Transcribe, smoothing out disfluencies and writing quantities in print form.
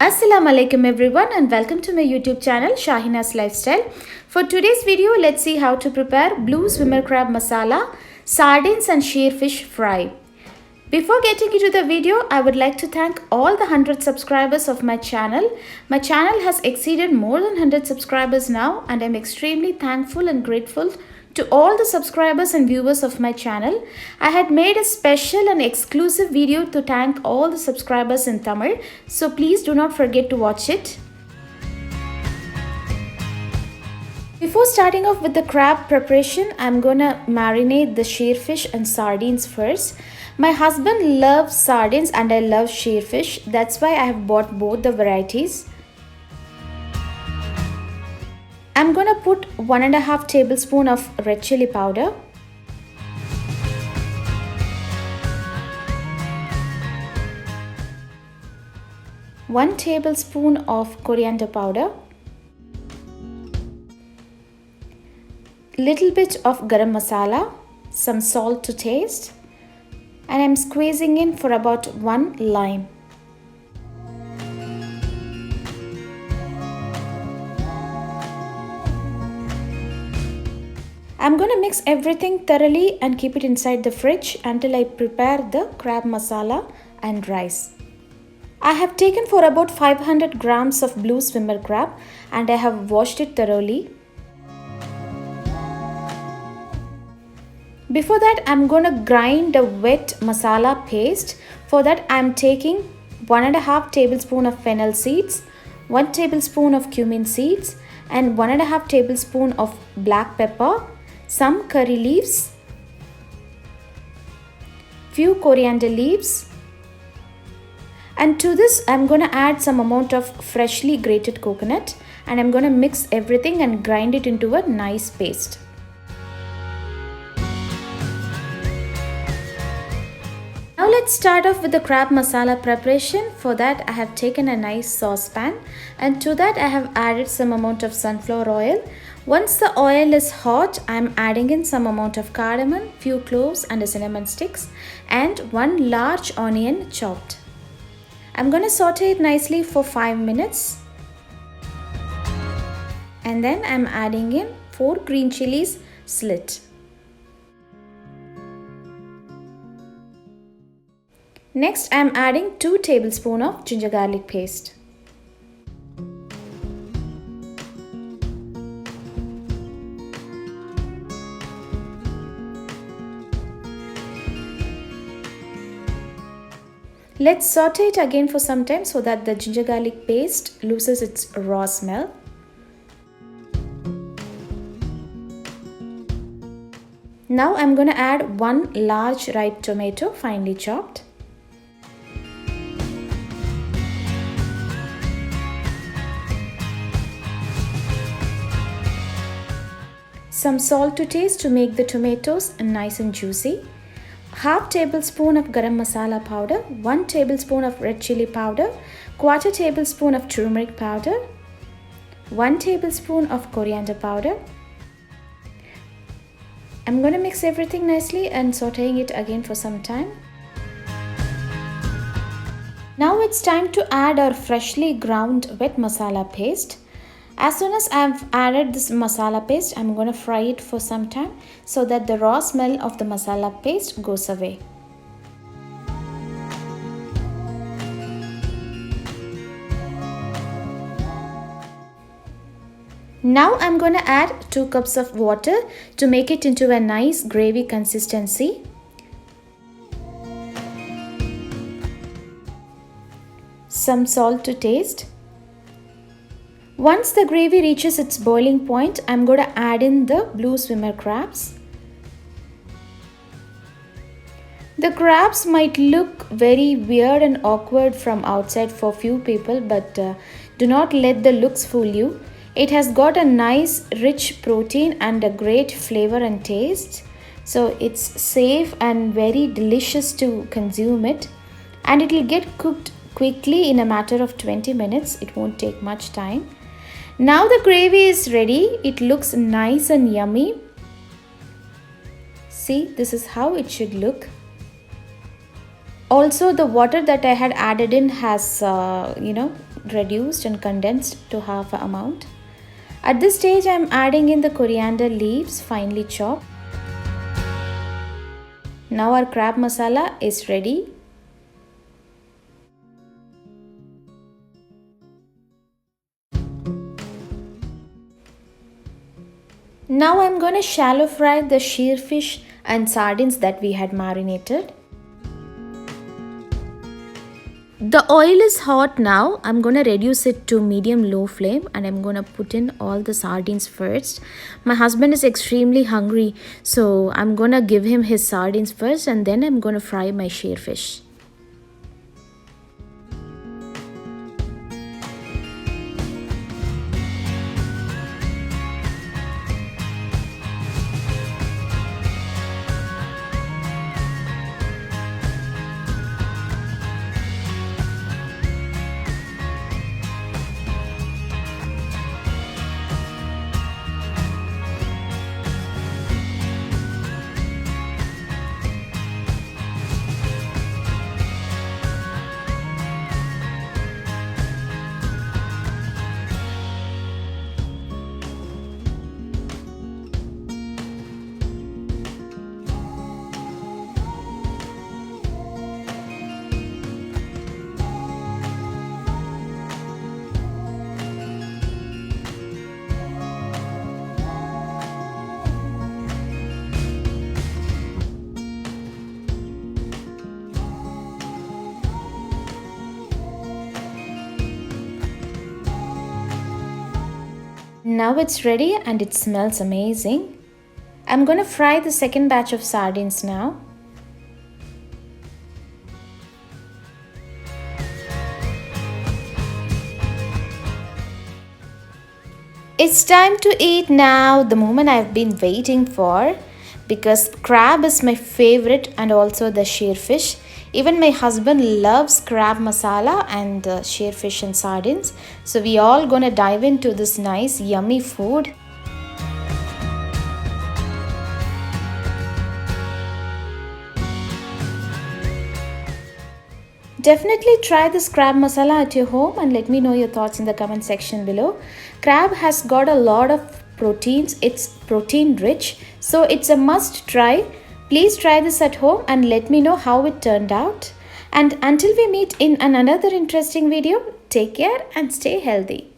Assalamu alaikum everyone and welcome to my YouTube channel Shahina's Lifestyle. For today's video, let's see how to prepare blue swimmer crab masala, sardines and sheer fish fry. Before getting into the video, I would like to thank all the 100 subscribers of my channel. My channel has exceeded more than 100 subscribers now and I'm extremely thankful and grateful to all the subscribers and viewers of my channel. I had made a special and exclusive video to thank all the subscribers in Tamil, so please do not forget to watch it. Before starting off with the crab preparation, I'm gonna marinate the sheer fish and sardines first. My husband loves sardines and I love sheer fish. That's why I have bought both the varieties. I'm gonna put 1.5 tablespoon of red chili powder, one tablespoon of coriander powder, little bit of garam masala, some salt to taste, and I'm squeezing in for about 1 lime. I'm going to mix everything thoroughly and keep it inside the fridge until I prepare the crab masala and rice. I have taken for about 500 grams of blue swimmer crab and I have washed it thoroughly. Before that, I'm going to grind a wet masala paste. For that, I'm taking 1.5 tablespoon of fennel seeds, 1 tablespoon of cumin seeds and 1.5 tablespoon of black pepper, some curry leaves, few coriander leaves, and to this I'm going to add some amount of freshly grated coconut and I'm going to mix everything and grind it into a nice paste. Now let's start off with the crab masala preparation. For that I have taken a nice saucepan and to that I have added some amount of sunflower oil. Once the oil is hot, I am adding in some amount of cardamom, few cloves and a cinnamon sticks and 1 large onion chopped. I'm going to saute it nicely for 5 minutes. And then I'm adding in 4 green chilies slit. Next, I'm adding 2 tablespoons of ginger garlic paste. Let's saute it again for some time so that the ginger garlic paste loses its raw smell. Now I'm going to add 1 large ripe tomato finely chopped. Some salt to taste to make the tomatoes nice and juicy. Half tablespoon of garam masala powder, 1 tablespoon of red chili powder, 1/4 tablespoon of turmeric powder, 1 tablespoon of coriander powder. I'm going to mix everything nicely and sauteing it again for some time. Now it's time to add our freshly ground wet masala paste. As soon as I've added this masala paste, I'm going to fry it for some time so that the raw smell of the masala paste goes away. Now I'm going to add 2 cups of water to make it into a nice gravy consistency. Some salt to taste. Once the gravy reaches its boiling point, I'm going to add in the blue swimmer crabs. The crabs might look very weird and awkward from outside for few people, but do not let the looks fool you. It has got a nice rich protein and a great flavor and taste. So it's safe and very delicious to consume it. And it will get cooked quickly in a matter of 20 minutes. It won't take much time. Now the gravy is ready. It looks nice and yummy. See, this is how it should look. Also, the water that I had added in has, reduced and condensed to half the amount. At this stage, I am adding in the coriander leaves finely chopped. Now our crab masala is ready. Now I'm going to shallow fry the sheer fish and sardines that we had marinated. The oil is hot now. I'm going to reduce it to medium low flame and I'm going to put in all the sardines first. My husband is extremely hungry, so I'm going to give him his sardines first and then I'm going to fry my sheer fish. Now it's ready and it smells amazing. I'm going to fry the second batch of sardines now. It's time to eat now, the moment I've been waiting for, because crab is my favorite and also the sheer fish. Even my husband loves crab masala and sheer fish and sardines. So we all gonna dive into this nice yummy food. Definitely try this crab masala at your home and let me know your thoughts in the comment section below. Crab has got a lot of proteins. It's protein rich, so it's a must try. Please try this at home and let me know how it turned out. And until we meet in another interesting video, take care and stay healthy.